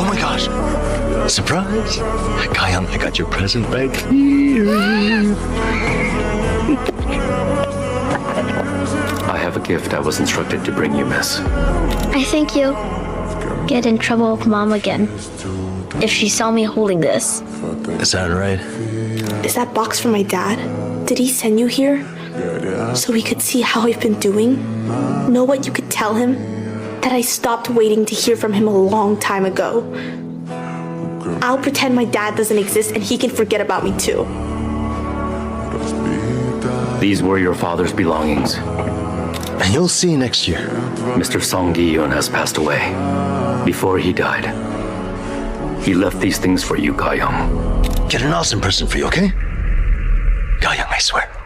my gosh. Surprise. Kayang, I got your present right here. I have a gift I was instructed to bring you, miss. I think you'll get in trouble with Mom again if she saw me holding this. Is that right? Is that box for my dad? Did he send you here? So he could see how I've been doing? Know what you could tell him? That I stopped waiting to hear from him a long time ago. I'll pretend my dad doesn't exist and he can forget about me too. These were your father's belongings. And you'll see next year. Mr. Song Gi-yeon has passed away. Before he died, he left these things for you, Ga-young. Get an awesome present for you, okay? Kayang, I swear.